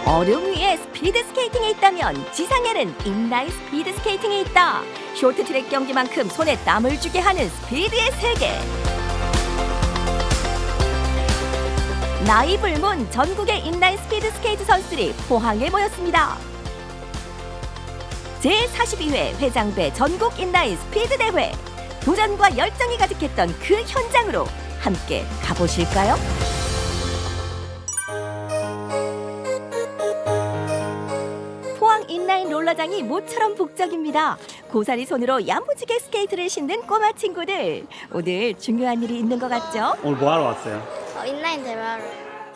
얼음 위에 스피드 스케이팅이 있다면 지상에는 인라인 스피드 스케이팅이 있다. 쇼트트랙 경기만큼 손에 땀을 주게 하는 스피드의 세계. 나이 불문 전국의 인라인 스피드 스케이트 선수들이 포항에 모였습니다. 제42회 회장배 전국 인라인 스피드 대회. 도전과 열정이 가득했던 그 현장으로 함께 가보실까요? 포항 인라인 롤러장이 모처럼 북적입니다. 고사리 손으로 야무지게 스케이트를 신는 꼬마 친구들. 오늘 중요한 일이 있는 것 같죠? 오늘 뭐 하러 왔어요? 인라인 대회하러.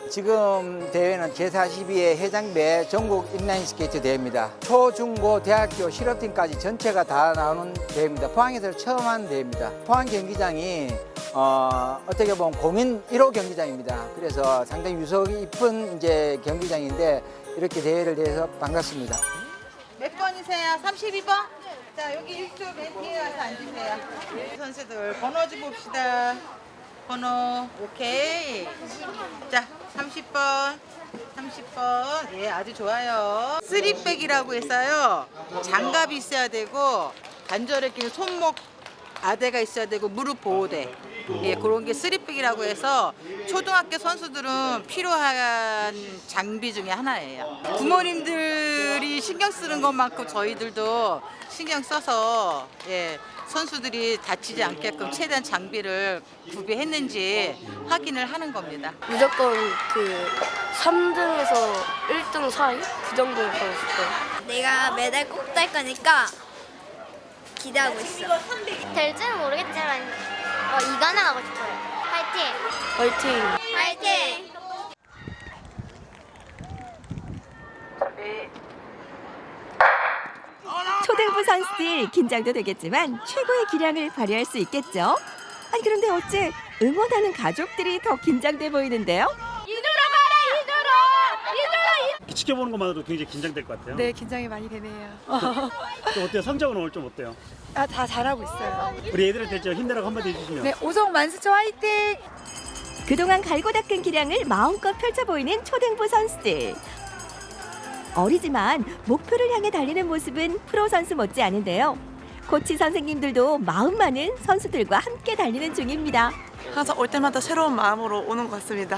지금 대회는 제42회 해장배 전국 인라인 스케이트 대회입니다. 초, 중, 고, 대학교, 실업팀까지 전체가 다 나오는 대회입니다. 포항에서 처음 하는 대회입니다. 포항 경기장이 어떻게 보면 공인 1호 경기장입니다. 그래서 상당히 유서 깊은 이제 경기장인데 이렇게 대회를 대해서 반갑습니다. 몇 번이세요? 32번? 자, 여기 이쪽 맨 뒤에 와서 앉으세요. 선수들 번호 좀 봅시다. 번호, 오케이. 자, 30번. 30번. 예, 아주 좋아요. 쓰리백이라고 해서요. 장갑이 있어야 되고, 관절에 끼는 손목 아대가 있어야 되고, 무릎 보호대. 예, 그런 게 쓰리백이라고 해서 초등학교 선수들은 필요한 장비 중에 하나예요. 부모님들이 신경 쓰는 것만큼 저희들도 신경 써서 예, 선수들이 다치지 않게끔 최대한 장비를 구비했는지 확인을 하는 겁니다. 무조건 그 3등에서 1등 사이? 그 정도 가고 싶어요. 내가 메달 꼭 딸 거니까 기대하고 있어. 될지는 모르겠지만 이관왕 하고 싶어요. 화이팅! 화이팅! 화이팅! 초등부 선수들 긴장도 되겠지만 최고의 기량을 발휘할 수 있겠죠? 아니 그런데 어째 응원하는 가족들이 더 긴장돼 보이는데요? 지켜보는 것만으로도 굉장히 긴장될 것 같아요. 네, 긴장이 많이 되네요. 또 어때요? 성적은 오늘 좀 어때요? 다 잘하고 있어요. 우리 애들한테 좀 힘내라고 한마디 해주시면. 네, 오성 만수초 화이팅! 그동안 갈고 닦은 기량을 마음껏 펼쳐 보이는 초등부 선수들. 어리지만 목표를 향해 달리는 모습은 프로 선수 못지 않은데요. 코치 선생님들도 마음 많은 선수들과 함께 달리는 중입니다. 항상 올 때마다 새로운 마음으로 오는 것 같습니다.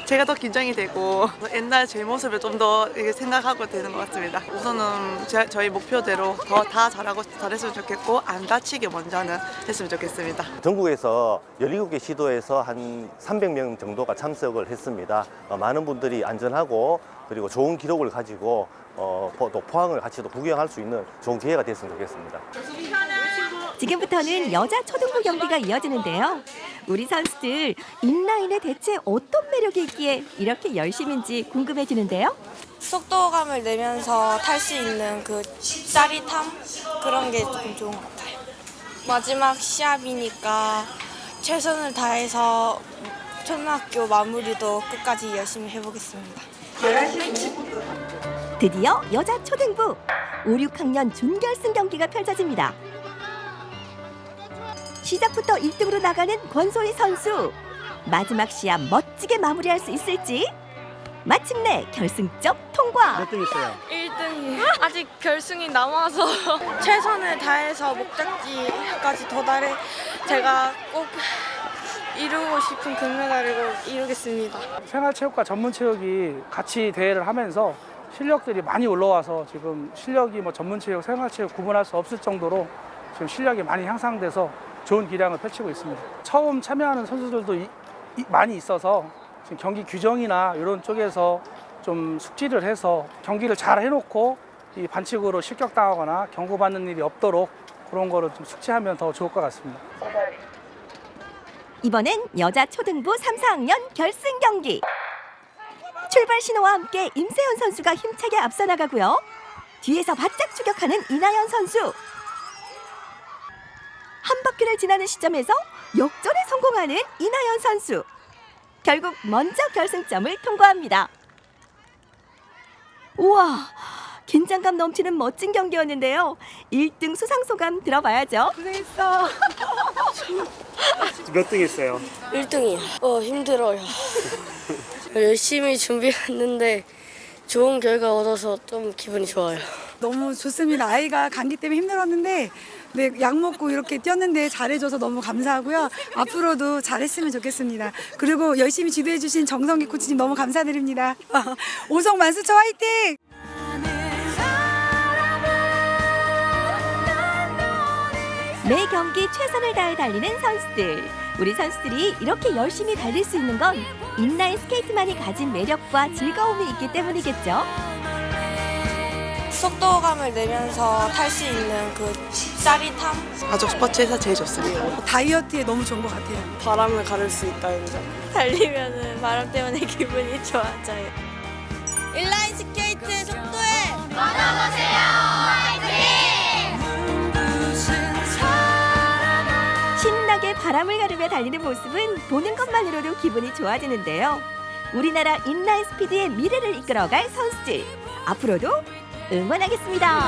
제가 더 긴장이 되고 옛날 제 모습을 좀 더 생각하고 되는 것 같습니다. 우선은 저희 목표대로 더 다 잘했으면 좋겠고 안 다치게 먼저는 했으면 좋겠습니다. 전국에서 17개 시도에서 한 300명 정도가 참석을 했습니다. 많은 분들이 안전하고 그리고 좋은 기록을 가지고 또 포항을 같이 또 구경할 수 있는 좋은 기회가 됐으면 좋겠습니다. 지금부터는 여자 초등부 경기가 이어지는데요. 우리 선수들 인라인에 대체 어떤 매력이 있기에 이렇게 열심인지 궁금해지는데요. 속도감을 내면서 탈 수 있는 그 짜릿함? 그런 게 조금 좋은 것 같아요. 마지막 시합이니까 최선을 다해서 초등학교 마무리도 끝까지 열심히 해보겠습니다. 드디어 여자 초등부 5, 6학년 준결승 경기가 펼쳐집니다. 시작부터 1등으로 나가는 권소희 선수. 마지막 시합 멋지게 마무리할 수 있을지? 마침내 결승점 통과! 몇 등 했어요? 1등이 아직 결승이 남아서 최선을 다해서 목적지까지 도달해 제가 꼭 이루고 싶은 금메달을 꼭 이루겠습니다. 생활체육과 전문체육이 같이 대회를 하면서 실력들이 많이 올라와서 지금 실력이 뭐 전문체육, 생활체육 구분할 수 없을 정도로 지금 실력이 많이 향상돼서 좋은 기량을 펼치고 있습니다. 처음 참여하는 선수들도 많이 있어서 지금 경기 규정이나 이런 쪽에서 좀 숙지를 해서 경기를 잘 해놓고 이 반칙으로 실격당하거나 경고받는 일이 없도록 그런 거를 좀 숙지하면 더 좋을 것 같습니다. 이번엔 여자 초등부 3, 4학년 결승 경기. 출발 신호와 함께 임세현 선수가 힘차게 앞서 나가고요. 뒤에서 바짝 추격하는 이나연 선수. 한 바퀴를 지나는 시점에서 역전에 성공하는 이나연 선수. 결국 먼저 결승점을 통과합니다. 우와, 긴장감 넘치는 멋진 경기였는데요. 1등 수상 소감 들어봐야죠. 고생했어. 몇 등 했어요? 1등이요. 힘들어요. 열심히 준비했는데 좋은 결과 얻어서 좀 기분이 좋아요. 너무 좋습니다. 아이가 감기 때문에 힘들었는데 네, 약 먹고 이렇게 뛰었는데 잘해줘서 너무 감사하고요. 앞으로도 잘했으면 좋겠습니다. 그리고 열심히 지도해주신 정성기 코치님 너무 감사드립니다. 오성 만수초 화이팅! 매 경기 최선을 다해 달리는 선수들. 우리 선수들이 이렇게 열심히 달릴 수 있는 건 인라인 스케이트만이 가진 매력과 즐거움이 있기 때문이겠죠. 속도감을 내면서 탈 수 있는 그 짜릿함? 가족 스포츠에서 제일 좋습니다. 다이어트에 너무 좋은 것 같아요. 바람을 가를 수 있다는 점. 달리면은 바람 때문에 기분이 좋아져요. 인라인 스케이트 속도에 신나게 바람을 가르며 달리는 모습은 보는 것만으로도 기분이 좋아지는데요. 우리나라 인라인 스피드의 미래를 이끌어갈 선수들. 앞으로도 응원하겠습니다.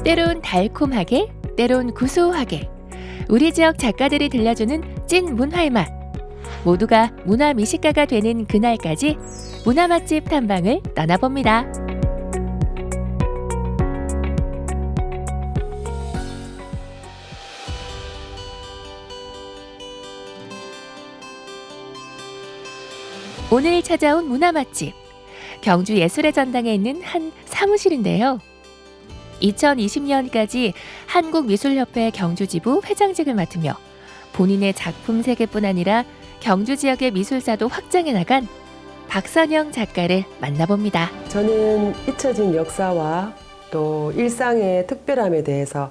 때론 달콤하게, 때론 구수하게 우리 지역 작가들이 들려주는 찐 문화의 맛. 모두가 문화 미식가가 되는 그날까지 문화 맛집 탐방을 떠나봅니다. 오늘 찾아온 문화 맛집, 경주 예술의 전당에 있는 한 사무실인데요. 2020년까지 한국미술협회 경주지부 회장직을 맡으며 본인의 작품 세계뿐 아니라 경주 지역의 미술사도 확장해 나간 박선영 작가를 만나봅니다. 저는 잊혀진 역사와 또 일상의 특별함에 대해서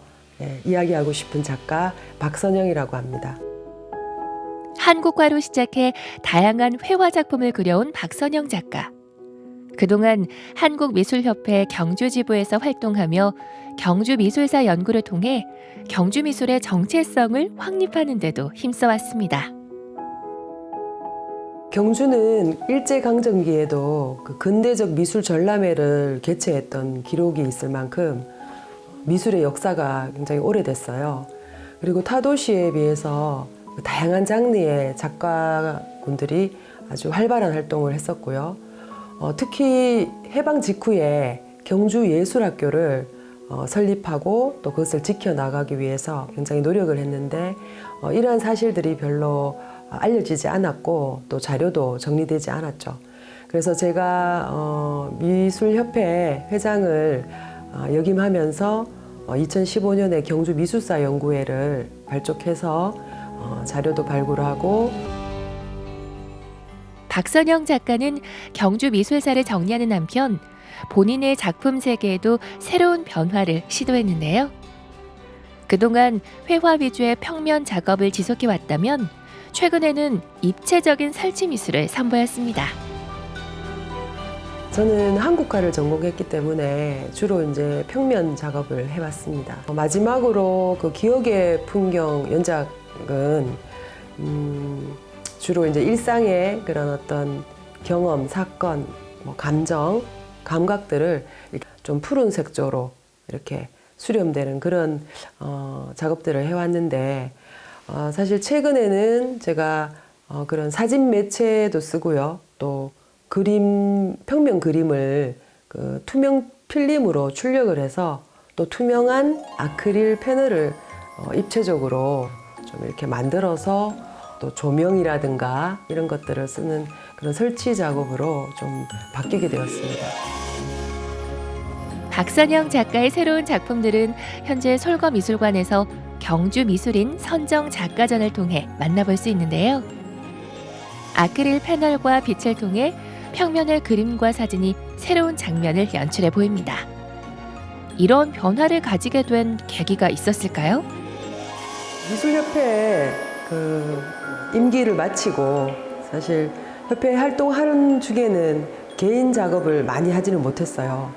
이야기하고 싶은 작가 박선영이라고 합니다. 한국화로 시작해 다양한 회화 작품을 그려온 박선영 작가. 그동안 한국미술협회 경주지부에서 활동하며 경주미술사 연구를 통해 경주미술의 정체성을 확립하는 데도 힘써왔습니다. 경주는 일제강점기에도 그 근대적 미술 전람회를 개최했던 기록이 있을 만큼 미술의 역사가 굉장히 오래됐어요. 그리고 타 도시에 비해서 다양한 장르의 작가분들이 아주 활발한 활동을 했었고요. 특히 해방 직후에 경주예술학교를 설립하고 또 그것을 지켜나가기 위해서 굉장히 노력을 했는데 이러한 사실들이 별로 알려지지 않았고 또 자료도 정리되지 않았죠. 그래서 제가 미술협회 회장을 역임하면서 2015년에 경주미술사 연구회를 발족해서 자료도 발굴하고 박선영 작가는 경주미술사를 정리하는 한편 본인의 작품 세계에도 새로운 변화를 시도했는데요. 그동안 회화 위주의 평면 작업을 지속해왔다면 최근에는 입체적인 설치 미술을 선보였습니다. 저는 한국화를 전공했기 때문에 주로 이제 평면 작업을 해왔습니다. 마지막으로 그 기억의 풍경 연작은 주로 이제 일상의 그런 어떤 경험, 사건, 감정, 감각들을 좀 푸른 색조로 이렇게 수렴되는 그런 작업들을 해왔는데 사실 최근에는 제가 그런 사진 매체도 쓰고요. 또 그림, 평면 그림을 그 투명 필름으로 출력을 해서 또 투명한 아크릴 패널을 입체적으로 좀 이렇게 만들어서 또 조명이라든가 이런 것들을 쓰는 그런 설치 작업으로 좀 바뀌게 되었습니다. 박선영 작가의 새로운 작품들은 현재 솔거미술관에서 경주미술인 선정 작가전을 통해 만나볼 수 있는데요. 아크릴 패널과 빛을 통해 평면의 그림과 사진이 새로운 장면을 연출해 보입니다. 이런 변화를 가지게 된 계기가 있었을까요? 미술협회 그 임기를 마치고 사실 협회 활동하는 중에는 개인 작업을 많이 하지는 못했어요.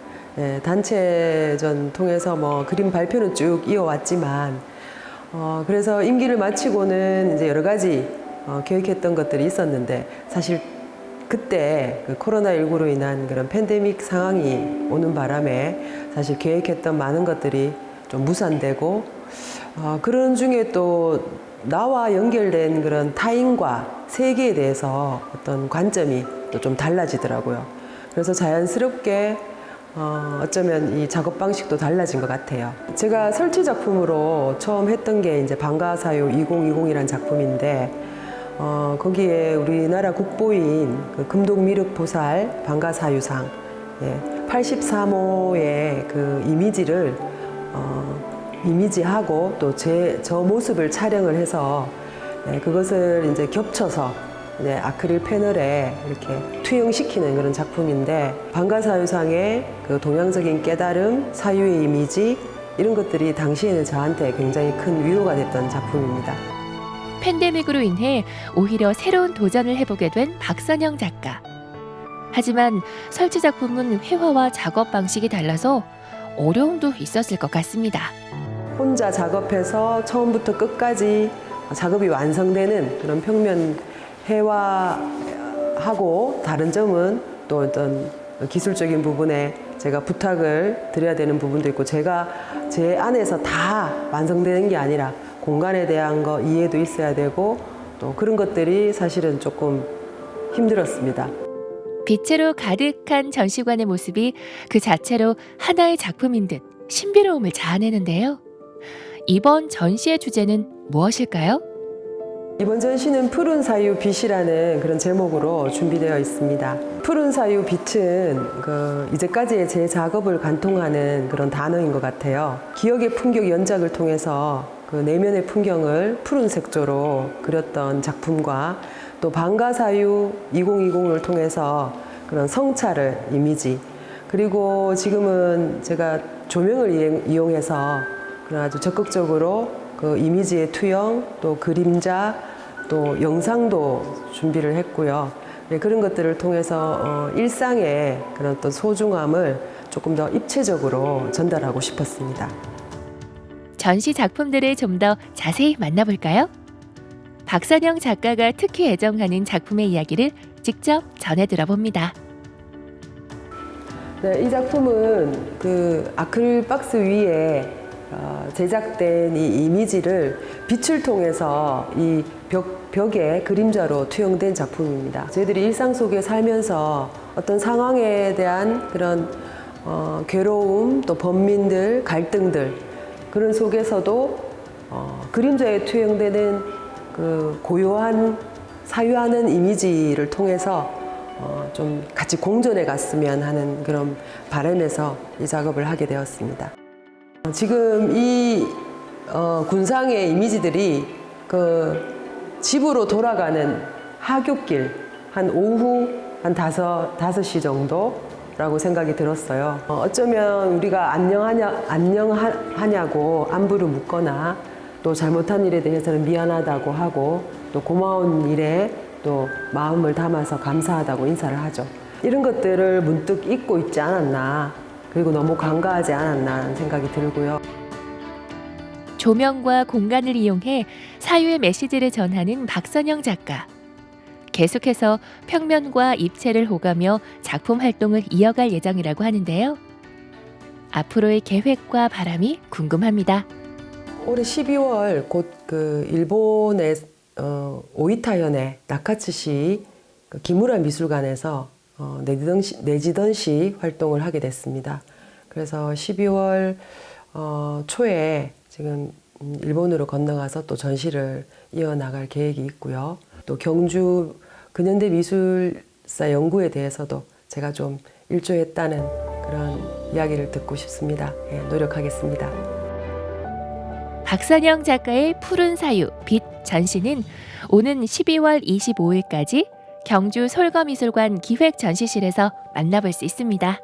단체전 통해서 뭐 그림 발표는 쭉 이어왔지만 그래서 임기를 마치고는 이제 여러 가지 계획했던 것들이 있었는데 사실 그때 그 코로나19로 인한 그런 팬데믹 상황이 오는 바람에 사실 계획했던 많은 것들이 좀 무산되고 그런 중에 또 나와 연결된 그런 타인과 세계에 대해서 어떤 관점이 또 좀 달라지더라고요. 그래서 자연스럽게 어쩌면 이 작업 방식도 달라진 것 같아요. 제가 설치 작품으로 처음 했던 게 이제 방가사유 2020이라는 작품인데 거기에 우리나라 국보인 그 금동미륵보살 방가사유상 83호의 그 이미지를 이미지하고 또 저 모습을 촬영을 해서 그것을 이제 겹쳐서 아크릴 패널에 이렇게 투영시키는 그런 작품인데 방가사유상의 그 동양적인 깨달음, 사유의 이미지 이런 것들이 당시에는 저한테 굉장히 큰 위로가 됐던 작품입니다. 팬데믹으로 인해 오히려 새로운 도전을 해보게 된 박선영 작가. 하지만 설치 작품은 회화와 작업 방식이 달라서 어려움도 있었을 것 같습니다. 혼자 작업해서 처음부터 끝까지 작업이 완성되는 그런 평면 회화하고 다른 점은 또 어떤 기술적인 부분에 제가 부탁을 드려야 되는 부분도 있고 제가 제 안에서 다 완성되는 게 아니라 공간에 대한 거 이해도 있어야 되고 또 그런 것들이 사실은 조금 힘들었습니다. 빛으로 가득한 전시관의 모습이 그 자체로 하나의 작품인 듯 신비로움을 자아내는데요. 이번 전시의 주제는 무엇일까요? 이번 전시는 푸른 사유 빛이라는 그런 제목으로 준비되어 있습니다. 푸른 사유 빛은 이제까지의 제 작업을 관통하는 그런 단어인 것 같아요. 기억의 풍경 연작을 통해서 그 내면의 풍경을 푸른 색조로 그렸던 작품과 또 방가사유 2020을 통해서 그런 성찰을 이미지 그리고 지금은 제가 조명을 이용해서 그런 아주 적극적으로 그 이미지의 투영 또 그림자 또 영상도 준비를 했고요. 그런 것들을 통해서 일상의 그런 또 소중함을 조금 더 입체적으로 전달하고 싶었습니다. 전시 작품들을 좀 더 자세히 만나볼까요? 박선영 작가가 특히 애정하는 작품의 이야기를 직접 전해 들어봅니다. 네, 이 작품은 그 아크릴 박스 위에 제작된 이 이미지를 빛을 통해서 이 벽에 그림자로 투영된 작품입니다. 저희들이 일상 속에 살면서 어떤 상황에 대한 그런 괴로움, 또 번민들, 갈등들 그런 속에서도 그림자에 투영되는 그 고요한 사유하는 이미지를 통해서 좀 같이 공존해 갔으면 하는 그런 바람에서 이 작업을 하게 되었습니다. 지금 이 군상의 이미지들이 그 집으로 돌아가는 하굣길 한 오후 한 5시 정도라고 생각이 들었어요. 어쩌면 우리가 안녕하냐고 안부를 묻거나 또 잘못한 일에 대해서는 미안하다고 하고 또 고마운 일에 또 마음을 담아서 감사하다고 인사를 하죠. 이런 것들을 문득 잊고 있지 않았나 그리고 너무 간과하지 않았나 하는 생각이 들고요. 조명과 공간을 이용해 사유의 메시지를 전하는 박선영 작가. 계속해서 평면과 입체를 호가며 작품 활동을 이어갈 예정이라고 하는데요. 앞으로의 계획과 바람이 궁금합니다. 올해 12월 곧 그 일본의 오이타현의 나카츠시 기무라 미술관에서 내지던시 활동을 하게 됐습니다. 그래서 12월 초에 지금 일본으로 건너가서 또 전시를 이어나갈 계획이 있고요. 또 경주 근현대 미술사 연구에 대해서도 제가 좀 일조했다는 그런 이야기를 듣고 싶습니다. 노력하겠습니다. 박선영 작가의 푸른 사유, 빛 전시는 오는 12월 25일까지 경주 솔거미술관 기획전시실에서 만나볼 수 있습니다.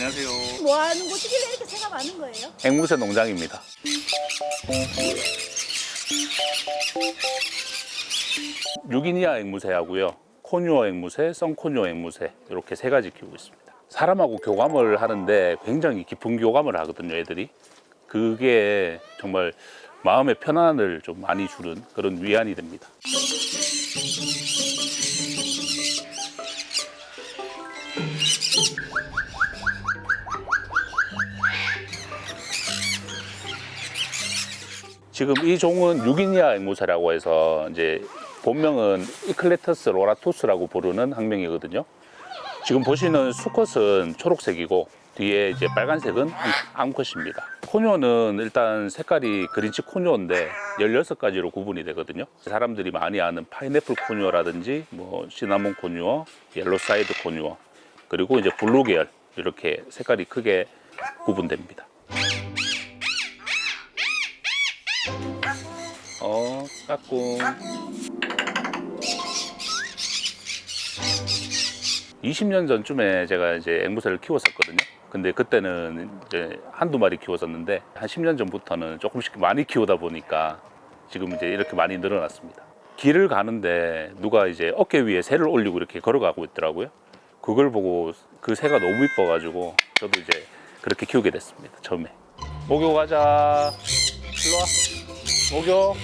안녕하세요. 뭐 하는 곳이길래 이렇게 새가 많은 거예요? 앵무새 농장입니다. 유기니아 앵무새하고요, 코뉴어 앵무새, 썬코뉴어 앵무새 이렇게 세 가지 키우고 있습니다. 사람하고 교감을 하는데 굉장히 깊은 교감을 하거든요, 애들이. 그게 정말 마음의 편안을 좀 많이 주는 그런 위안이 됩니다. 지금 이 종은 유기니아 앵무새라고 해서 이제 본명은 이클레터스 로라투스라고 부르는 학명이거든요. 지금 보시는 수컷은 초록색이고 뒤에 이제 빨간색은 암컷입니다. 코뉴어는 일단 색깔이 그린치 코뉴어인데 16가지로 구분이 되거든요. 사람들이 많이 아는 파인애플 코뉴어라든지 뭐 시나몬 코뉴어, 옐로 사이드 코뉴어, 그리고 이제 블루 계열 이렇게 색깔이 크게 구분됩니다. 까꿍. 20년 전쯤에 제가 이제 앵무새를 키웠었거든요. 근데 그때는 이제 한두 마리 키웠었는데 한 10년 전부터는 조금씩 많이 키우다 보니까 지금 이제 이렇게 많이 늘어났습니다. 길을 가는데 누가 이제 어깨 위에 새를 올리고 이렇게 걸어가고 있더라고요. 그걸 보고 그 새가 너무 이뻐가지고 저도 이제 그렇게 키우게 됐습니다. 처음에. 목욕 가자. 일로 와. 목욕.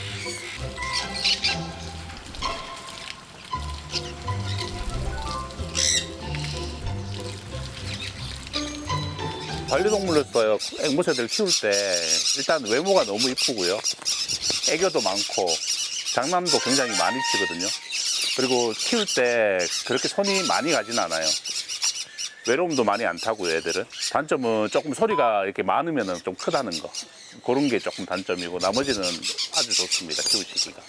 반려동물로서 앵무새들 키울 때 일단 외모가 너무 이쁘고요. 애교도 많고 장난도 굉장히 많이 치거든요. 그리고 키울 때 그렇게 손이 많이 가진 않아요. 외로움도 많이 안 타고요, 애들은. 단점은 조금 소리가 이렇게 많으면 좀 크다는 거. 그런 게 조금 단점이고 나머지는 아주 좋습니다, 키우시기가.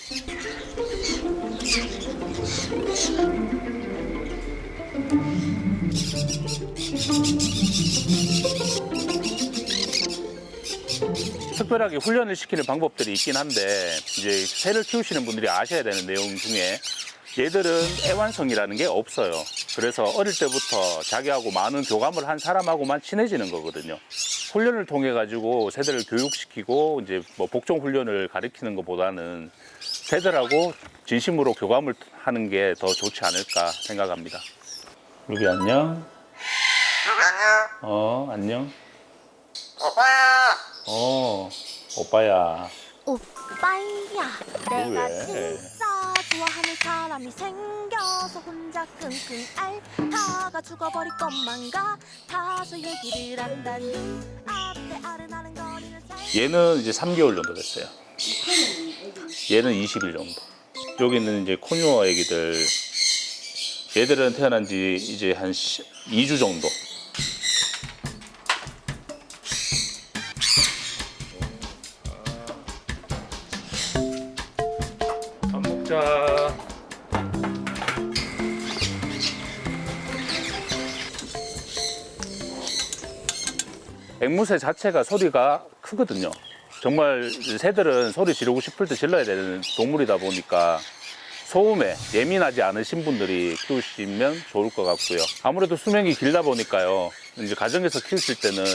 특별하게 훈련을 시키는 방법들이 있긴 한데 이제 새를 키우시는 분들이 아셔야 되는 내용 중에 얘들은 애완성이라는 게 없어요. 그래서 어릴 때부터 자기하고 많은 교감을 한 사람하고만 친해지는 거거든요. 훈련을 통해 가지고 새들을 교육시키고 이제 뭐 복종 훈련을 가리키는 것보다는 새들하고 진심으로 교감을 하는 게 더 좋지 않을까 생각합니다. 루비 안녕. 안녕. 오빠야. 오빠야, 내가 왜? 진짜 좋아하는 사람이 생겨서 혼자 끙끙 앓다가 죽어버릴 것만 같아서 얘기를 한다니. 앞에 아른아른거리는 얘는 이제 3개월 정도 됐어요. 얘는 20일 정도. 여기는 이제 코뉴어 애기들. 얘들은 태어난 지 이제 한 2주 정도. 밥 먹자. 앵무새 자체가 소리가 크거든요. 정말 새들은 소리 지르고 싶을 때 질러야 되는 동물이다 보니까 소음에 예민하지 않으신 분들이 키우시면 좋을 것 같고요. 아무래도 수명이 길다 보니까요. 이제 가정에서 키우실 때는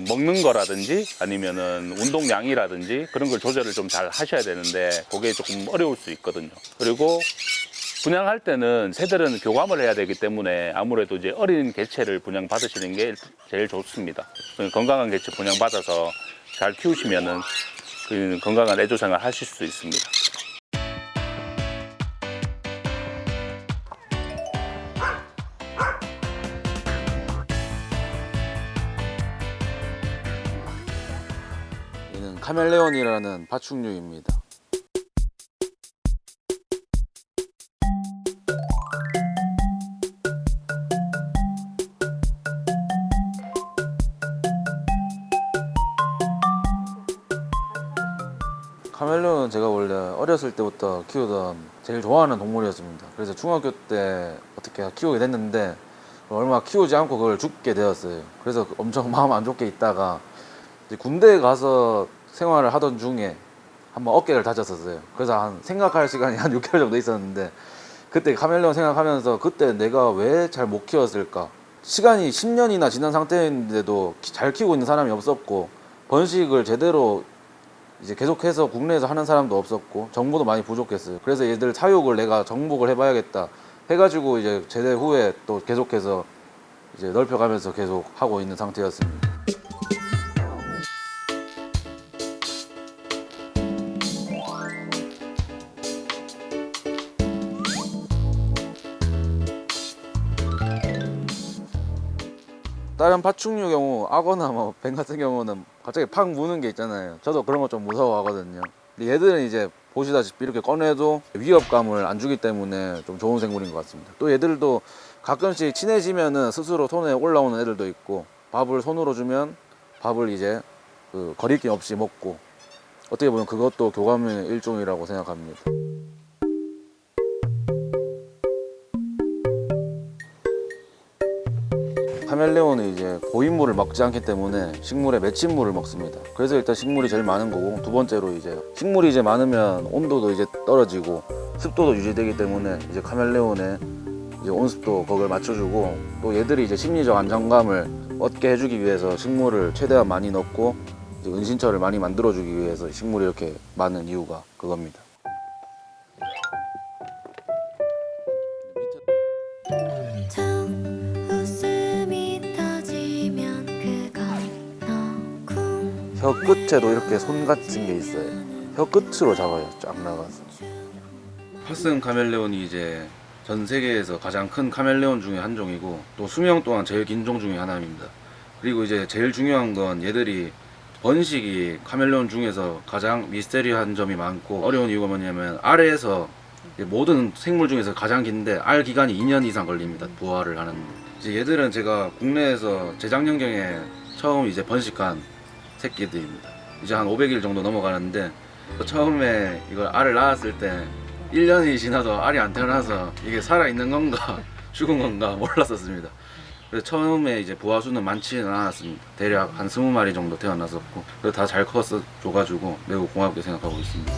먹는 거라든지 아니면은 운동량이라든지 그런 걸 조절을 좀 잘 하셔야 되는데 그게 조금 어려울 수 있거든요. 그리고 분양할 때는 새들은 교감을 해야 되기 때문에 아무래도 이제 어린 개체를 분양받으시는 게 제일 좋습니다. 건강한 개체 분양받아서 잘 키우시면은 그 건강한 애조 생활 하실 수 있습니다. 얘는 카멜레온이라는 파충류입니다. 카멜레온은 제가 원래 어렸을 때부터 키우던 제일 좋아하는 동물이었습니다. 그래서 중학교 때 어떻게 키우게 됐는데 얼마 키우지 않고 그걸 죽게 되었어요. 그래서 엄청 마음 안 좋게 있다가 이제 군대에 가서 생활을 하던 중에 한번 어깨를 다쳤었어요. 그래서 한 생각할 시간이 한 6개월 정도 있었는데 그때 카멜레온 생각하면서 그때 내가 왜 잘 못 키웠을까 시간이 10년이나 지난 상태인데도 잘 키우고 있는 사람이 없었고 번식을 제대로 이제 계속해서 국내에서 하는 사람도 없었고 정보도 많이 부족했어요. 그래서 얘들 사육을 내가 정복을 해봐야겠다 해가지고 이제 제대 후에 또 계속해서 이제 넓혀가면서 계속 하고 있는 상태였습니다. 다른 파충류 경우 악어나 뭐 뱀 같은 경우는 갑자기 팍 무는 게 있잖아요. 저도 그런 거 좀 무서워하거든요. 근데 얘들은 이제 보시다시피 이렇게 꺼내도 위협감을 안 주기 때문에 좀 좋은 생물인 것 같습니다. 또 얘들도 가끔씩 친해지면은 스스로 손에 올라오는 애들도 있고 밥을 손으로 주면 밥을 이제 그 거리낌 없이 먹고 어떻게 보면 그것도 교감의 일종이라고 생각합니다. 카멜레온은 이제 고인물을 먹지 않기 때문에 식물의 맺힌물을 먹습니다. 그래서 일단 식물이 제일 많은 거고 두 번째로 이제 식물이 이제 많으면 온도도 이제 떨어지고 습도도 유지되기 때문에 이제 카멜레온의 이제 온습도 그걸 맞춰주고 또 얘들이 이제 심리적 안정감을 얻게 해주기 위해서 식물을 최대한 많이 넣고 이제 은신처를 많이 만들어주기 위해서 식물이 이렇게 많은 이유가 그겁니다. 혀 끝에도 이렇게 손 같은 게 있어요. 혀 끝으로 잡아요. 쫙 나가서. 파슨 카멜레온이 이제 전 세계에서 가장 큰 카멜레온 중에 한 종이고 또 수명 또한 제일 긴 종 중에 하나입니다. 그리고 이제 제일 중요한 건 얘들이 번식이 카멜레온 중에서 가장 미스테리한 점이 많고 어려운 이유가 뭐냐면 알에서 모든 생물 중에서 가장 긴데 알 기간이 2년 이상 걸립니다. 부화를 하는데 이제 얘들은 제가 국내에서 재작년경에 처음 이제 번식한 새끼들입니다. 이제 한 500일 정도 넘어가는데 처음에 이걸 알을 낳았을 때 1년이 지나도 알이 안 태어나서 이게 살아있는 건가 죽은 건가 몰랐었습니다. 그래서 처음에 이제 부화수는 많지는 않았습니다. 대략 한 20마리 정도 태어났었고 그래서 다 잘 컸어 줘가지고 매우 고맙게 생각하고 있습니다.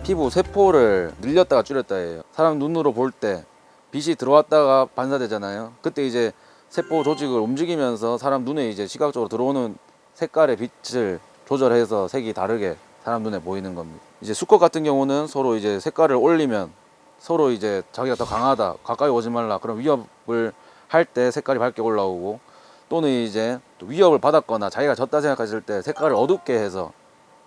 피부 세포를 늘렸다가 줄였다 해요. 사람 눈으로 볼 때 빛이 들어왔다가 반사되잖아요. 그때 이제 세포 조직을 움직이면서 사람 눈에 이제 시각적으로 들어오는 색깔의 빛을 조절해서 색이 다르게 사람 눈에 보이는 겁니다. 이제 수컷 같은 경우는 서로 이제 색깔을 올리면 서로 이제 자기가 더 강하다, 가까이 오지 말라 그런 위협을 할 때 색깔이 밝게 올라오고 또는 이제 또 위협을 받았거나 자기가 졌다 생각했을 때 색깔을 어둡게 해서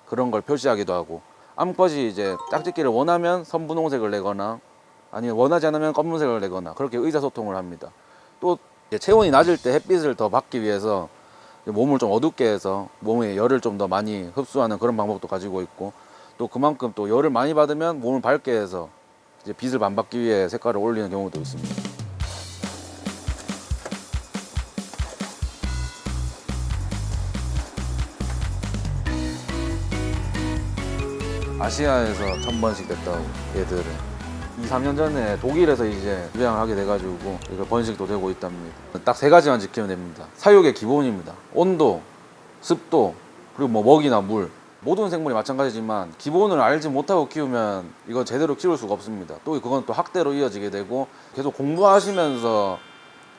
그런 걸 표시하기도 하고 암컷이 이제 짝짓기를 원하면 선분홍색을 내거나 아니면 원하지 않으면 검은색을 내거나 그렇게 의사소통을 합니다. 또 체온이 낮을 때 햇빛을 더 받기 위해서 몸을 좀 어둡게 해서 몸에 열을 좀 더 많이 흡수하는 그런 방법도 가지고 있고 또 그만큼 또 열을 많이 받으면 몸을 밝게 해서 이제 빛을 안 받기 위해 색깔을 올리는 경우도 있습니다. 아시아에서 1000번씩 됐다고 얘들은 2-3년 전에 독일에서 이제 입양을 하게 돼가지고 이걸 번식도 되고 있답니다. 딱 3가지만 지키면 됩니다. 사육의 기본입니다. 온도, 습도, 그리고 뭐 먹이나 물 모든 생물이 마찬가지지만 기본을 알지 못하고 키우면 이거 제대로 키울 수가 없습니다. 또 그건 또 학대로 이어지게 되고 계속 공부하시면서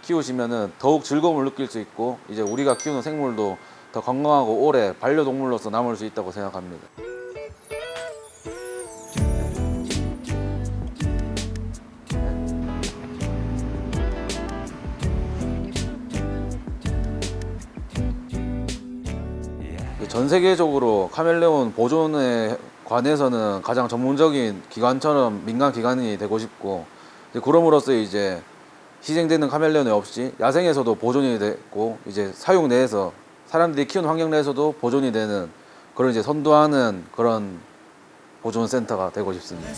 키우시면은 더욱 즐거움을 느낄 수 있고 이제 우리가 키우는 생물도 더 건강하고 오래 반려동물로서 남을 수 있다고 생각합니다. 전 세계적으로 카멜레온 보존에 관해서는 가장 전문적인 기관처럼 민간 기관이 되고 싶고 그럼으로써 이제 희생되는 카멜레온이 없이 야생에서도 보존이 되고 이제 사육 내에서 사람들이 키우는 환경 내에서도 보존이 되는 그런 이제 선도하는 그런 보존 센터가 되고 싶습니다.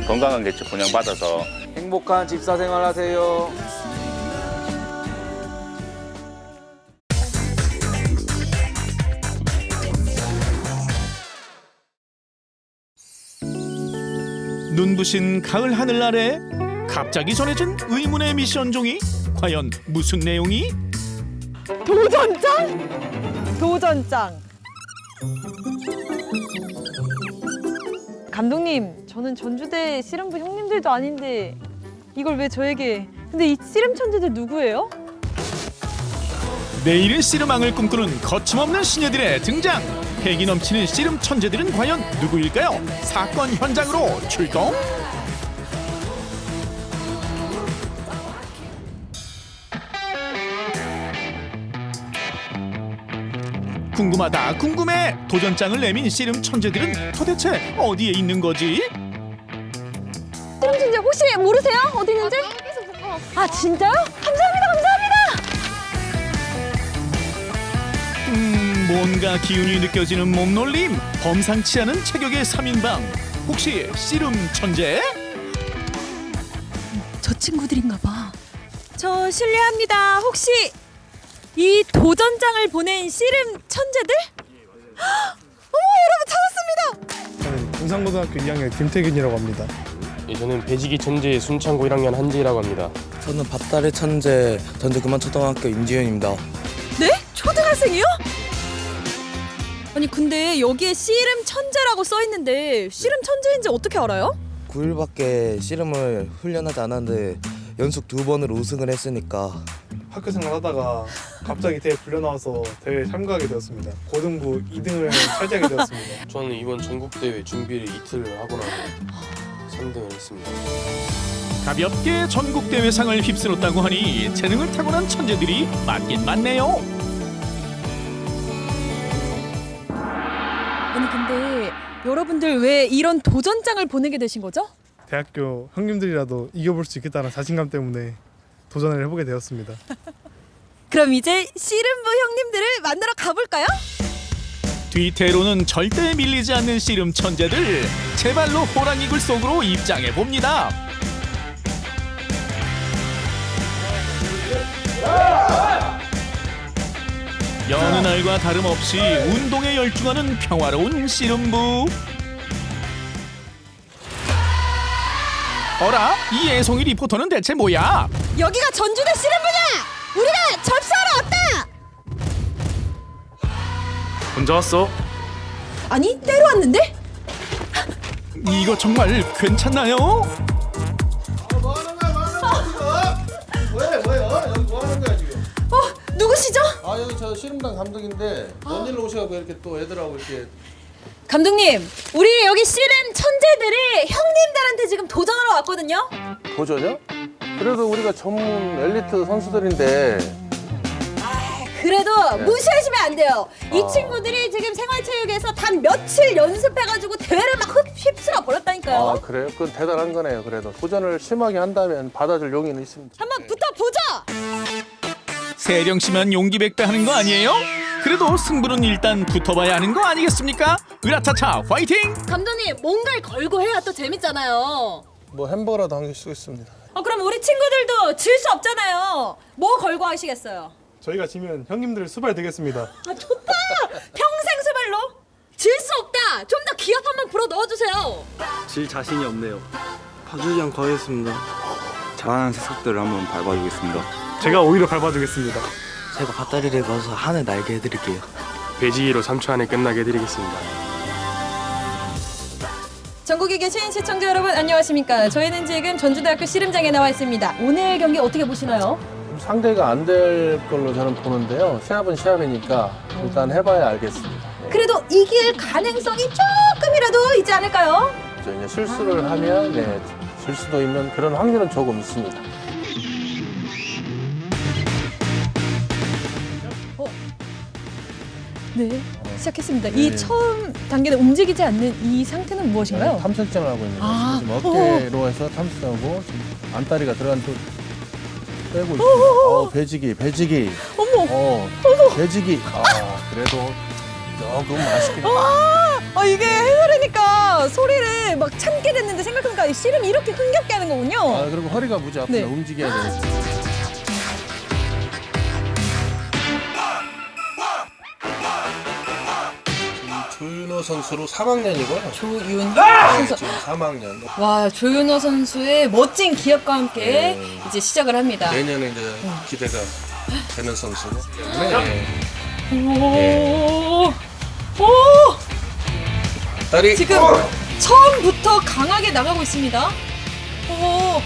건강한 개체 분양받아서 행복한 집사 생활하세요. 눈부신 가을 하늘 아래 갑자기 전해진 의문의 미션 종이 과연 무슨 내용이? 도전장? 도전장. 감독님, 저는 전주대 씨름부 형님들도 아닌데 이걸 왜 저에게? 근데 이 씨름 천재들 누구예요? 내일의 씨름왕을 꿈꾸는 거침없는 신예들의 등장. 패기 넘치는 씨름 천재들은 과연 누구일까요? 사건 현장으로 출동. 궁금하다 궁금해. 도전장을 내민 씨름 천재들은 도대체 어디에 있는 거지? 씨름 천재 혹시 모르세요? 어디 있는지? 아 진짜요? 감사합니다, 감사합니다. 뭔가 기운이 느껴지는 몸놀림. 범상치 않은 체격의 3인방. 혹시 씨름 천재? 저 친구들인가 봐. 저 실례합니다. 혹시 이 도전장을 보낸 씨름 천재들? 어머, 여러분 찾았습니다. 저는 군산고등학교 2학년 김태균이라고 합니다. 저는 배지기 천재 순창고 1학년 한지희라고 합니다. 저는 밭달의 천재 전주 금안초등학교 임지현입니다. 네? 초등학생이요? 아니 근데 여기에 씨름 천재라고 써 있는데 씨름 천재인지 어떻게 알아요? 9일밖에 씨름을 훈련하지 않았는데 연속 2번을 우승을 했으니까. 학교 생활 하다가 갑자기 대회 불려 나와서 대회에 참가하게 되었습니다. 고등부 2등을 차지하게 되었습니다. 저는 이번 전국대회 준비를 이틀 하고 나서 3등을 했습니다. 가볍게 전국대회상을 휩쓸었다고 하니 재능을 타고난 천재들이 많긴 많네요. 아니 근데 여러분들 왜 이런 도전장을 보내게 되신 거죠? 대학교 형님들이라도 이겨볼 수 있겠다는 자신감 때문에 도전을 해보게 되었습니다. 그럼 이제 씨름부 형님들을 만나러 가볼까요? 뒤태로는 절대 밀리지 않는 씨름 천재들. 제발로 호랑이 굴 속으로 입장해 봅니다. 여느 날과 다름없이 운동에 열중하는 평화로운 씨름부. 어라? 이 애송이 리포터는 대체 뭐야? 여기가 전주대 씨름부냐? 우리가 접수하러 왔다! 혼자 왔어? 아니 때로 왔는데? 이거 정말 괜찮나요? 뭐예요? 여기 뭐 하는 거야 지금? 누구시죠? 아 여기 저 씨름단 감독인데 뭔 일로 오셔가지고 이렇게 또 애들하고 이렇게. 감독님, 우리 여기 씨름 천재들이 형님들한테 지금 도전하러 왔거든요. 도전이요? 그래도 우리가 전문 엘리트 선수들인데. 그래도 네. 무시하시면 안 돼요. 이 친구들이 지금 생활체육에서 단 며칠 연습해가지고 대회를 막 휩쓸어 버렸다니까요. 아 그래요? 그건 대단한 거네요. 그래도 도전을 심하게 한다면 받아줄 용의는 있습니다. 한번 붙어보자. 세령씨만 용기 백배하는 거 아니에요? 그래도 승부는 일단 붙어봐야 하는 거 아니겠습니까? 으라차차 화이팅! 감독님, 뭔가를 걸고 해야 또 재밌잖아요. 뭐 햄버거라도 한 개 쓰겠습니다. 그럼 우리 친구들도 질 수 없잖아요. 뭐 걸고 하시겠어요? 저희가 지면 형님들 수발 되겠습니다. 아 좋다! 평생 수발로? 질 수 없다! 좀 더 기합 한번 불어 넣어주세요. 질 자신이 없네요. 봐주지 않고 하겠습니다. 잘하는 새싹들을 한번 밟아주겠습니다. 제가 오히려 밟아주겠습니다. 제가 밭다리를 가서 하늘 날게 해드릴게요. 배지기로 3초 안에 끝나게 해드리겠습니다. 전국에 계신 시청자 여러분 안녕하십니까? 저희는 지금 전주대학교 씨름장에 나와 있습니다. 오늘 경기 어떻게 보시나요? 상대가 안 될 걸로 저는 보는데요. 시합은 시합이니까 일단 해봐야 알겠습니다. 그래도 이길 가능성이 조금이라도 있지 않을까요? 이제 실수를 하면 질 수도 있는 그런 확률은 조금 있습니다. 네, 시작했습니다. 이 처음 단계는 움직이지 않는 이 상태는 무엇인가요? 탐색전을 하고 있는 거죠. 아, 지금 어깨로 해서 탐색하고 지금 안다리가 들어간 또 빼고 있습니다. 배지기. 어머. 배지기. 그래도 조금 맛있게. 이게 해설이니까 소리를 막 참게 됐는데 생각해보니까 그러니까 이 씨름이 이렇게 흥겹게 하는 거군요. 아, 그리고 허리가 무지 아프다. 네. 움직여야 되니까. 조윤호 선수로 3학년이고요. 조윤호 선수. 지금 3학년. 와, 조윤호 선수의 멋진 기합과 함께 네. 이제 시작을 합니다. 내년에 이제 기대가 되는 선수고. 오. 오. 다리. 지금 처음부터 강하게 나가고 있습니다. 오.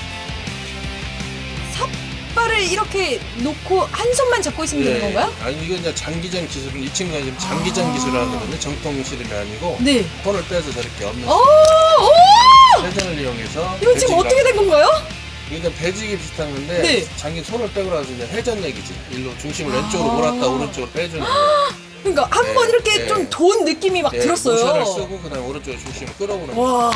삿발을 이렇게 놓고 한 손만 잡고 있으면 되는 건가요? 아니 이건 이제 장기전 기술은 이 친구가 지금 장기전 기술을 하거든요. 정통 씨름이 아니고 네. 손을 빼서 저렇게 없는 오! 오! 회전을 이용해서. 이거 지금 어떻게 된 건가요? 이게 배지기 비슷한 건데 네. 장기 손을 빼고 나서 이제 회전 얘기지. 일로 중심을 왼쪽으로 몰았다 오른쪽으로 빼주는 거예요. 그러니까 한 번 이렇게 네. 좀 돈 느낌이 막 들었어요. 모션을 쓰고 그다음에 오른쪽으로 중심을 끌어오는 와.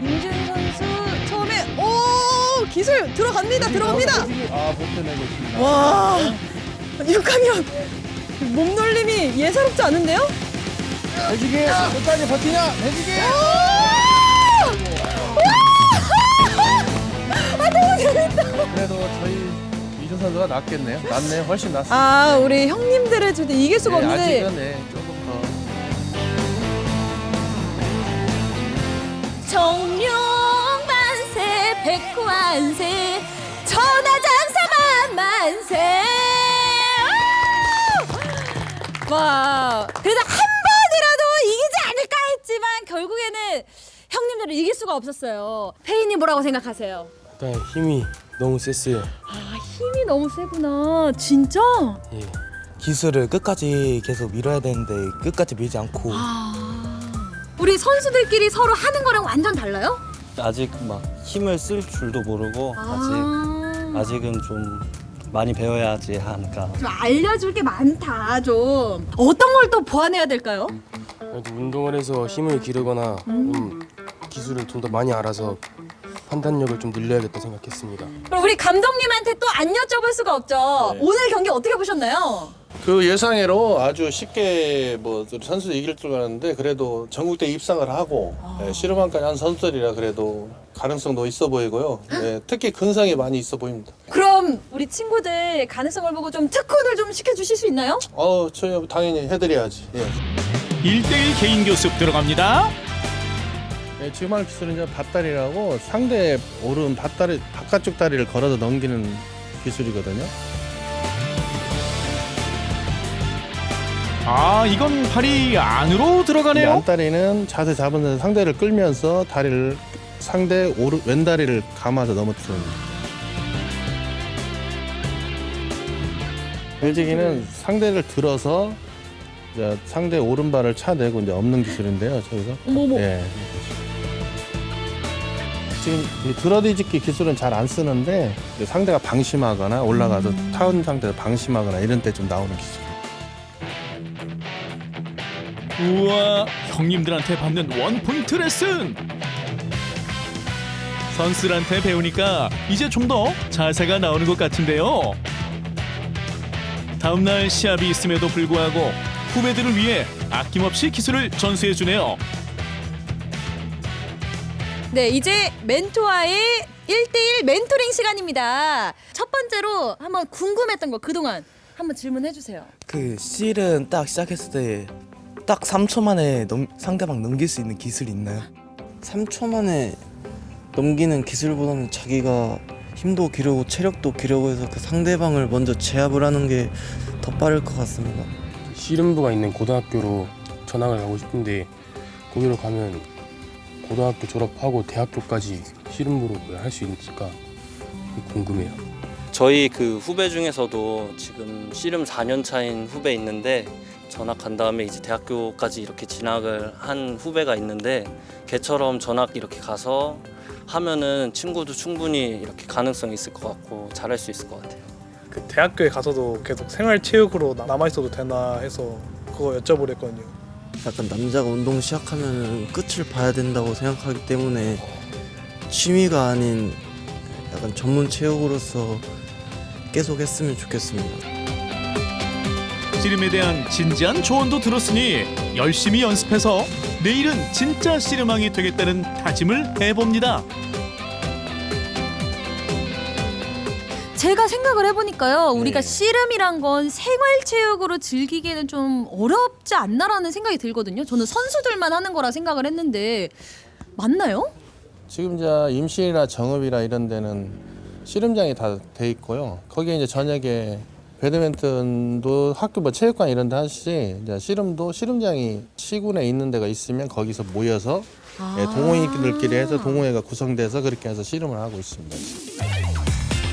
임준 선수 처음에 오 기술 들어갑니다. 들어갑니다. 아, 못 빼내고 있습니다. 와. 6학년 몸놀림이 예사롭지 않은데요? 배지기 끝까지 버티냐? 배지기. 아 너무 재밌다. 그래도 저희 이준 선수가 낫겠네요. 낫네요. 훨씬 낫습니다. 아 우리 형님들을 저도 이길 수가 네, 없는데. 아직은 네, 조금 더. 청룡만세 백관세 천하장사 만만세. 와 그래도 한 번이라도 이기지 않을까 했지만 결국에는 형님들을 이길 수가 없었어요. 페이님 뭐라고 생각하세요? 일단 힘이 너무 셌어요. 아 힘이 너무 세구나. 진짜? 예. 기술을 끝까지 계속 밀어야 되는데 끝까지 밀지 않고 우리 선수들끼리 서로 하는 거랑 완전 달라요? 아직 막 힘을 쓸 줄도 모르고 아직은 좀 많이 배워야지 하니까 좀 알려줄 게 많다 좀. 어떤 걸 또 보완해야 될까요? 운동을 해서 힘을 기르거나 좀 기술을 좀 더 많이 알아서 판단력을 좀 늘려야겠다 생각했습니다. 그럼 우리 감독님한테 또 안 여쭤볼 수가 없죠. 오늘 경기 어떻게 보셨나요? 그 예상외로 아주 쉽게 뭐 선수들 이길 줄 알았는데 그래도 전국대 입상을 하고 씨름왕까지 한 선수들이라 그래도 가능성도 있어 보이고요. 네, 특히 근성이 많이 있어 보입니다. 그럼 우리 친구들 가능성을 보고 좀 특훈을 좀 시켜주실 수 있나요? 저희 당연히 해드려야지. 예. 1대1 개인 교습 들어갑니다. 네, 지금 할 기술은 이제 밭다리라고 상대 오른 밭다리 바깥쪽 다리를 걸어서 넘기는 기술이거든요. 아, 이건 발이 안으로 들어가네요. 안다리는 자세 잡은 데서 상대를 끌면서 다리를 상대 왼다리를 감아서 넘어뜨리는. 벨지기는 상대를 들어서 이제 상대 오른발을 차내고 이제 엎는 기술인데요. 저희가. 어머머. 예. 지금 이 들어뒤집기 기술은 잘 안 쓰는데 이제 상대가 방심하거나 올라가서 타운 상태에서 방심하거나 이런 때 좀 나오는 기술. 우와, 형님들한테 받는 원포인트 레슨. 선수들한테 배우니까 이제 좀 더 자세가 나오는 것 같은데요. 다음날 시합이 있음에도 불구하고 후배들을 위해 아낌없이 기술을 전수해주네요. 네, 이제 멘토와의 1대1 멘토링 시간입니다. 첫 번째로 한번 궁금했던 거 그동안 한번 질문해 주세요. 그 실은 딱 시작했을 때 딱 3초 만에 상대방 넘길 수 있는 기술이 있나요? 3초 만에 넘기는 기술보다는 자기가 힘도 기르고 체력도 기르고 해서 그 상대방을 먼저 제압을 하는 게 더 빠를 것 같습니다. 씨름부가 있는 고등학교로 전학을 가고 싶은데 거기로 가면 고등학교 졸업하고 대학교까지 씨름부로 할 수 있을까 궁금해요. 저희 그 후배 중에서도 지금 씨름 4년 차인 후배 있는데 전학 간 다음에 이제 대학교까지 이렇게 진학을 한 후배가 있는데 걔처럼 전학 이렇게 가서 하면은 친구도 충분히 이렇게 가능성이 있을 것 같고 잘할 수 있을 것 같아요. 그 대학교에 가서도 계속 생활체육으로 남아있어도 되나 해서 그거 여쭤보랬거든요. 약간 남자가 운동 시작하면 끝을 봐야 된다고 생각하기 때문에 취미가 아닌 약간 전문 체육으로서 계속 했으면 좋겠습니다. 씨름에 대한 진지한 조언도 들었으니 열심히 연습해서 내일은 진짜 씨름왕이 되겠다는 다짐을 해봅니다. 제가 생각을 해보니까요. 우리가 씨름이란 건 생활체육으로 즐기기에는 좀 어렵지 않나라는 생각이 들거든요. 저는 선수들만 하는 거라 생각을 했는데 맞나요? 지금 이제 임실이나 정읍이나 이런 데는 씨름장이 다 돼 있고요. 거기에 이제 저녁에 배드민턴도 학교 뭐 체육관 이런 데 하시지, 이제 씨름도 씨름장이 시군에 있는 데가 있으면 거기서 모여서 동호인들끼리 해서 동호회가 구성돼서 그렇게 해서 씨름을 하고 있습니다.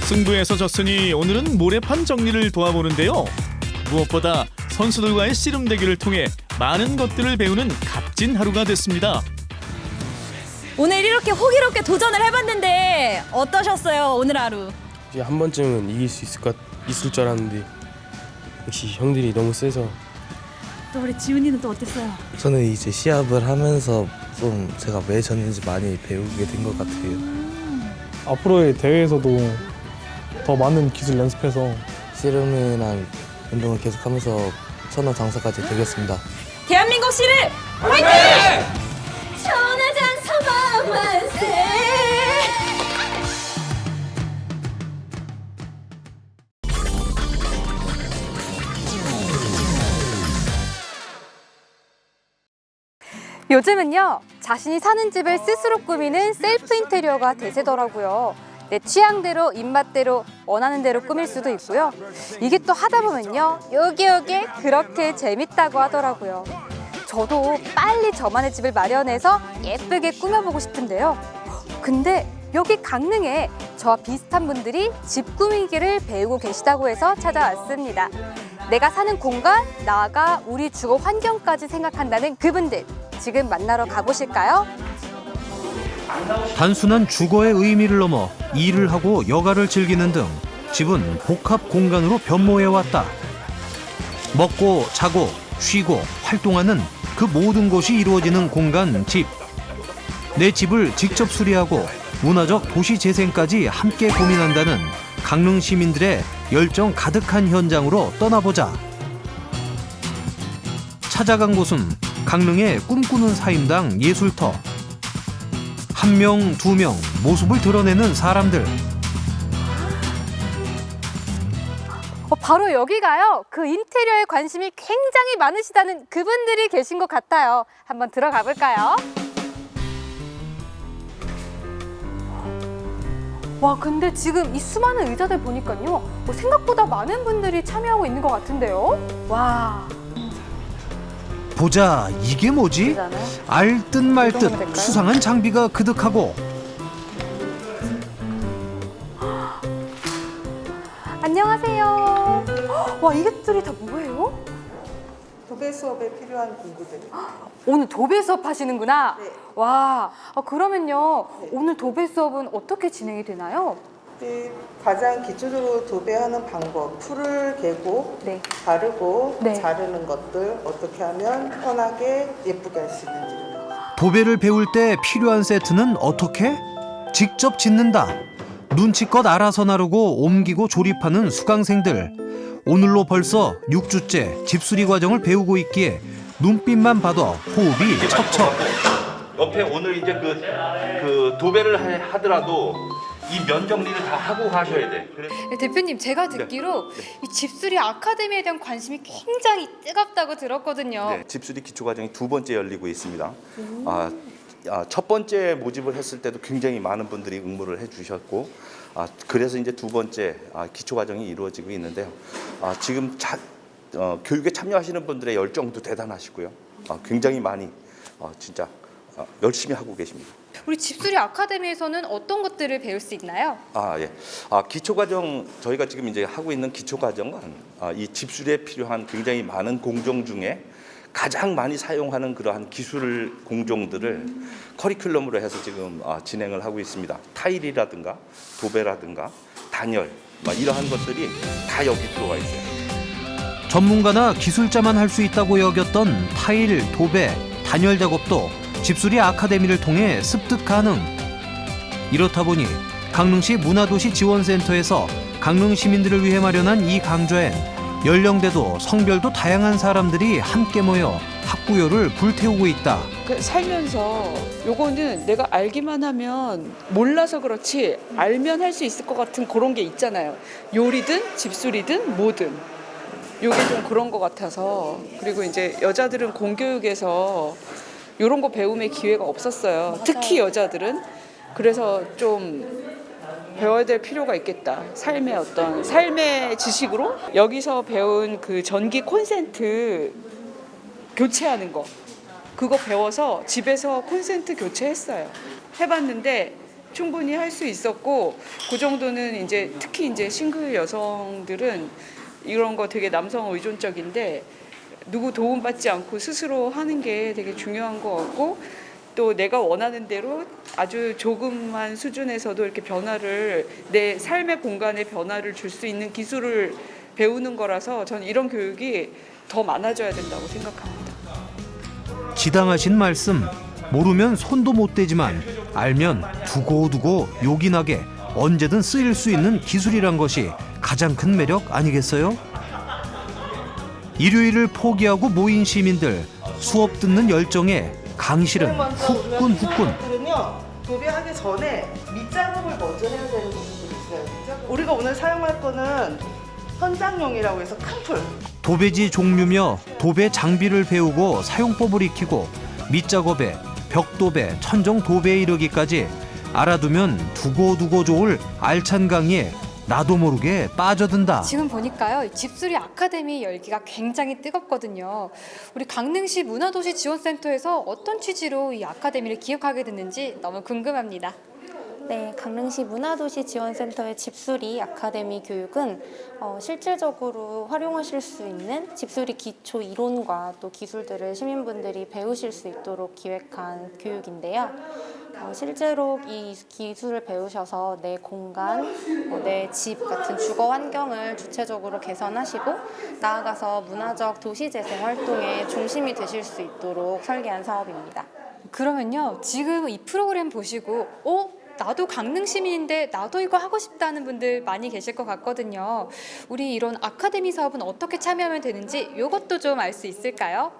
승부에서 졌으니 오늘은 모래판 정리를 도와보는데요. 무엇보다 선수들과의 씨름 대결을 통해 많은 것들을 배우는 값진 하루가 됐습니다. 오늘 이렇게 호기롭게 도전을 해봤는데 어떠셨어요? 오늘 하루? 이제 한 번쯤은 이길 수 있을 줄 알았는데 역시 형들이 너무 세서. 또 우리 지훈이는 또 어땠어요? 저는 이제 시합을 하면서 좀 제가 왜 졌는지 많이 배우게 된 것 같아요. 앞으로의 대회에서도 더 많은 기술 연습해서 씨름이랑 운동을 계속하면서 천하장사까지 되겠습니다. 대한민국 씨름 화이팅! 천하장사 만세! 요즘은요, 자신이 사는 집을 스스로 꾸미는 셀프 인테리어가 대세더라고요. 내 취향대로, 입맛대로, 원하는 대로 꾸밀 수도 있고요. 이게 또 하다 보면요, 요게 그렇게 재밌다고 하더라고요. 저도 빨리 저만의 집을 마련해서 예쁘게 꾸며보고 싶은데요. 근데 여기 강릉에 저와 비슷한 분들이 집 꾸미기를 배우고 계시다고 해서 찾아왔습니다. 내가 사는 공간, 나아가 우리 주거 환경까지 생각한다는 그분들, 지금 만나러 가보실까요? 단순한 주거의 의미를 넘어 일을 하고 여가를 즐기는 등 집은 복합 공간으로 변모해왔다. 먹고 자고 쉬고 활동하는 그 모든 것이 이루어지는 공간 집. 내 집을 직접 수리하고 문화적 도시 재생까지 함께 고민한다는 강릉 시민들의 열정 가득한 현장으로 떠나보자. 찾아간 곳은 강릉의 꿈꾸는 사임당 예술터. 1명, 2명 모습을 드러내는 사람들. 바로 여기가요. 그 인테리어에 관심이 굉장히 많으시다는 그분들이 계신 것 같아요. 한번 들어가 볼까요? 와, 근데 지금 이 수많은 의자들 보니까요, 생각보다 많은 분들이 참여하고 있는 것 같은데요. 와. 보자, 이게 뭐지? 알듯 말듯 수상한 장비가 그득하고. 안녕하세요. 와, 이것들이 다 뭐예요? 도배 수업에 필요한 공구들. 오늘 도배 수업 하시는구나. 네. 와, 그러면요, 오늘 도배 수업은 어떻게 진행이 되나요? 네, 가장 기초적으로 도배하는 방법, 풀을 개고 바르고 자르는 것들 어떻게 하면 편하게 예쁘게 할 수 있는지. 도배를 배울 때 필요한 세트는 어떻게? 직접 짓는다. 눈치껏 알아서 나르고 옮기고 조립하는 수강생들. 오늘로 벌써 6주째 집수리 과정을 배우고 있기에 눈빛만 봐도 호흡이 척척. 옆에 오늘 이제 그 도배를 하더라도 이 면 정리를 다 하고 가셔야 돼. 네, 대표님, 제가 듣기로 이 집수리 아카데미에 대한 관심이 굉장히 뜨겁다고 들었거든요. 네, 집수리 기초과정이 2번째 열리고 있습니다. 첫 번째 모집을 했을 때도 굉장히 많은 분들이 응모를 해주셨고, 그래서 이제 2번째 기초과정이 이루어지고 있는데요. 지금 교육에 참여하시는 분들의 열정도 대단하시고요. 굉장히 많이 진짜 열심히 하고 계십니다. 우리 집수리 아카데미에서는 어떤 것들을 배울 수 있나요? 예. 기초과정, 저희가 지금 이제 하고 있는 기초과정은 이 집수리에 필요한 굉장히 많은 공정 중에 가장 많이 사용하는 그러한 기술 공정들을 커리큘럼으로 해서 지금 진행을 하고 있습니다. 타일이라든가 도배라든가 단열, 이러한 것들이 다 여기 들어와 있어요. 전문가나 기술자만 할 수 있다고 여겼던 타일, 도배, 단열 작업도 집수리 아카데미를 통해 습득 가능. 이렇다 보니 강릉시 문화도시 지원센터에서 강릉 시민들을 위해 마련한 이 강좌엔 연령대도 성별도 다양한 사람들이 함께 모여 학구열을 불태우고 있다. 살면서 요거는 내가 알기만 하면 몰라서 그렇지 알면 할 수 있을 것 같은 그런 게 있잖아요. 요리든 집수리든 뭐든 요게 좀 그런 것 같아서. 그리고 이제 여자들은 공교육에서 요런 거 배움의 기회가 없었어요. 맞아요. 특히 여자들은. 그래서 좀 배워야 될 필요가 있겠다. 삶의 지식으로 여기서 배운 그 전기 콘센트 교체하는 거, 그거 배워서 집에서 콘센트 교체했어요. 해봤는데 충분히 할 수 있었고, 그 정도는 이제 특히 이제 싱글 여성들은 이런 거 되게 남성 의존적인데 누구 도움받지 않고 스스로 하는 게 되게 중요한 것 같고, 또 내가 원하는 대로 아주 조금만 수준에서도 이렇게 변화를, 내 삶의 공간에 변화를 줄 수 있는 기술을 배우는 거라서 저는 이런 교육이 더 많아져야 된다고 생각합니다. 지당하신 말씀. 모르면 손도 못 대지만 알면 두고두고 요긴하게 언제든 쓰일 수 있는 기술이란 것이 가장 큰 매력 아니겠어요? 일요일을 포기하고 모인 시민들, 수업 듣는 열정에 강실은 후끈후끈. 도배하기 전에 밑작업을 먼저 해야 되는 부분들이 있어요. 우리가 오늘 사용할 거는 현장용이라고 해서 큰 풀. 도배지 종류며 도배 장비를 배우고 사용법을 익히고 밑작업에 벽도배, 천정 도배에 이르기까지 알아두면 두고두고 좋을 알찬 강의에 나도 모르게 빠져든다. 지금 보니까요, 이 집수리 아카데미 열기가 굉장히 뜨겁거든요. 우리 강릉시 문화도시지원센터에서 어떤 취지로 이 아카데미를 기획하게 됐는지 너무 궁금합니다. 네, 강릉시 문화도시지원센터의 집수리 아카데미 교육은 실질적으로 활용하실 수 있는 집수리 기초 이론과 또 기술들을 시민분들이 배우실 수 있도록 기획한 교육인데요. 실제로 이 기술을 배우셔서 내 공간, 내 집 같은 주거 환경을 주체적으로 개선하시고 나아가서 문화적 도시재생 활동의 중심이 되실 수 있도록 설계한 사업입니다. 그러면요, 지금 이 프로그램 보시고 나도 강릉 시민인데 나도 이거 하고 싶다는 분들 많이 계실 것 같거든요. 우리 이런 아카데미 사업은 어떻게 참여하면 되는지 이것도 좀 알 수 있을까요?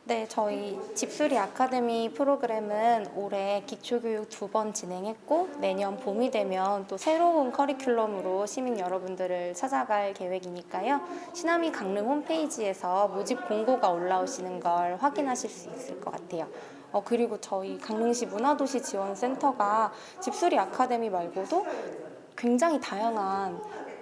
네, 저희 집수리 아카데미 프로그램은 올해 기초교육 2번 진행했고 내년 봄이 되면 또 새로운 커리큘럼으로 시민 여러분들을 찾아갈 계획이니까요. 시나미 강릉 홈페이지에서 모집 공고가 올라오시는 걸 확인하실 수 있을 것 같아요. 그리고 저희 강릉시 문화도시지원센터가 집수리 아카데미 말고도 굉장히 다양한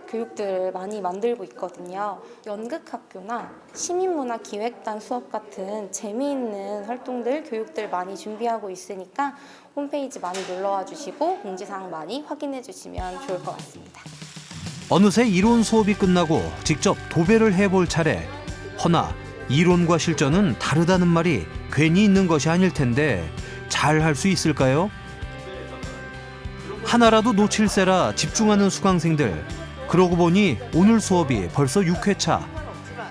교육들을 많이 만들고 있거든요. 연극학교나 시민문화기획단 수업 같은 재미있는 활동들, 교육들 많이 준비하고 있으니까 홈페이지 많이 놀러와 주시고 공지사항 많이 확인해 주시면 좋을 것 같습니다. 어느새 이론 수업이 끝나고 직접 도배를 해볼 차례. 허나 이론과 실전은 다르다는 말이 괜히 있는 것이 아닐 텐데 잘 할 수 있을까요? 하나라도 놓칠세라 집중하는 수강생들. 그러고 보니 오늘 수업이 벌써 6회차.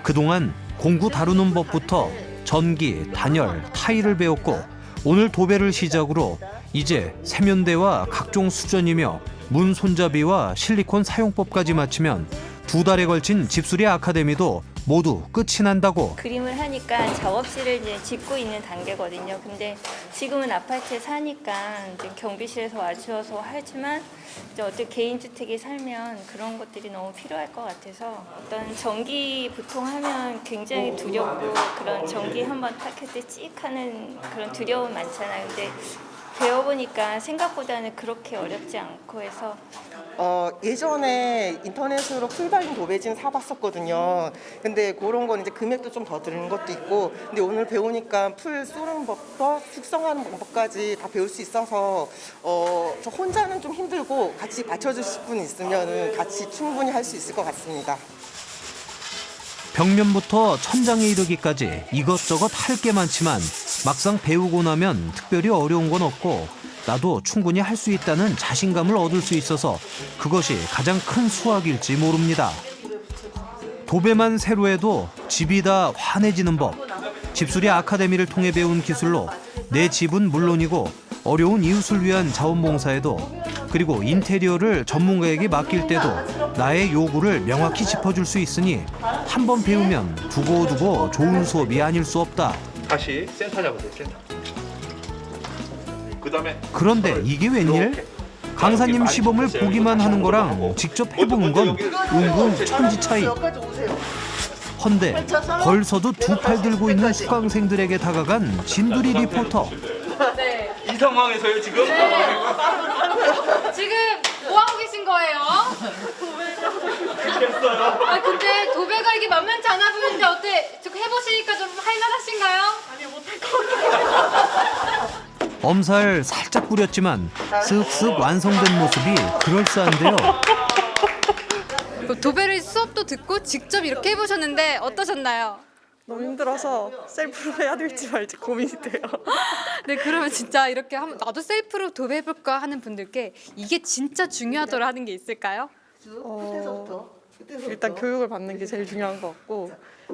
그동안 공구 다루는 법부터 전기, 단열, 타일을 배웠고 오늘 도배를 시작으로 이제 세면대와 각종 수전이며 문 손잡이와 실리콘 사용법까지 마치면 2달에 걸친 집수리 아카데미도 모두 끝이 난다고. 그림을 하니까 작업실을 이제 짓고 있는 단계거든요. 근데 지금은 아파트에 사니까 이제 경비실에서 와주셔서 하지만 이제 어떻게 개인주택에 살면 그런 것들이 너무 필요할 것 같아서 어떤 전기 보통 하면 굉장히 두렵고 그런 전기 한번 탁 할 때 찍 하는 그런 두려움 많잖아요. 근데 배워보니까 생각보다는 그렇게 어렵지 않고 해서 예전에 인터넷으로 풀 발린 도배진 사봤었거든요. 근데 그런 건 이제 금액도 좀 더 드는 것도 있고, 근데 오늘 배우니까 풀 쏘는 법부터 숙성하는 방법까지 다 배울 수 있어서 저 혼자는 좀 힘들고 같이 받쳐주실 분 있으면 같이 충분히 할 수 있을 것 같습니다. 벽면부터 천장에 이르기까지 이것저것 할 게 많지만 막상 배우고 나면 특별히 어려운 건 없고 나도 충분히 할 수 있다는 자신감을 얻을 수 있어서 그것이 가장 큰 수확일지 모릅니다. 도배만 새로 해도 집이 다 환해지는 법. 집수리 아카데미를 통해 배운 기술로 내 집은 물론이고 어려운 이웃을 위한 자원봉사에도 그리고 인테리어를 전문가에게 맡길 때도 나의 요구를 명확히 짚어줄 수 있으니 한 번 배우면 두고두고 좋은 수업이 아닐 수 없다. 다시 센터 잡으세요. 센터. 그다음에 그런데 이게 웬일? 강사님 시범을 보기만 하는 거랑 직접 해보는 건 은근 천지 차이. 헌데 벌써도 두 팔 들고 있는 수강생들에게 다가간 진두리 리포터. 이 상황에서요 지금? 지금 뭐 하고 계신 거예요? 아 근데 도배가 이게 만만치 않아 보이는데 어때? 저 해보시니까 좀 할만하신가요? 아니 못할 것 같아요. 엄살 살짝 뿌렸지만 쓱쓱 완성된 모습이 그럴싸한데요. 도배를 수업도 듣고 직접 이렇게 해보셨는데 어떠셨나요? 너무 힘들어서 셀프로 해야 될지 말지 고민이 돼요. 네, 그러면 진짜 이렇게 한번 나도 셀프로 도배해볼까 하는 분들께 이게 진짜 중요하더라 하는 게 있을까요? 일단 교육을 받는 게 제일 중요한 것 같고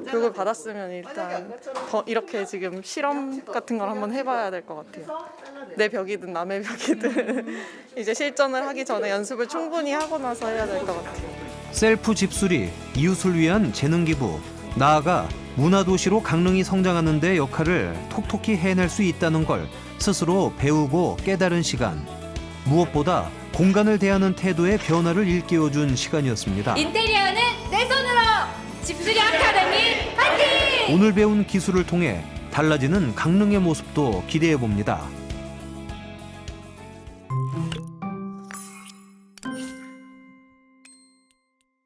교육을 받았으면 일단 더 이렇게 지금 실험 같은 걸 한번 해봐야 될 것 같아요. 내 벽이든 남의 벽이든 이제 실전을 하기 전에 연습을 충분히 하고 나서 해야 될 것 같아요. 셀프 집수리, 이웃을 위한 재능 기부, 나아가 문화도시로 강릉이 성장하는 데 역할을 톡톡히 해낼 수 있다는 걸 스스로 배우고 깨달은 시간. 무엇보다 공간을 대하는 태도의 변화를 일깨워준 시간이었습니다. 인테리어는 내 손으로! 집수리 아카데미 파이팅! 오늘 배운 기술을 통해 달라지는 강릉의 모습도 기대해 봅니다.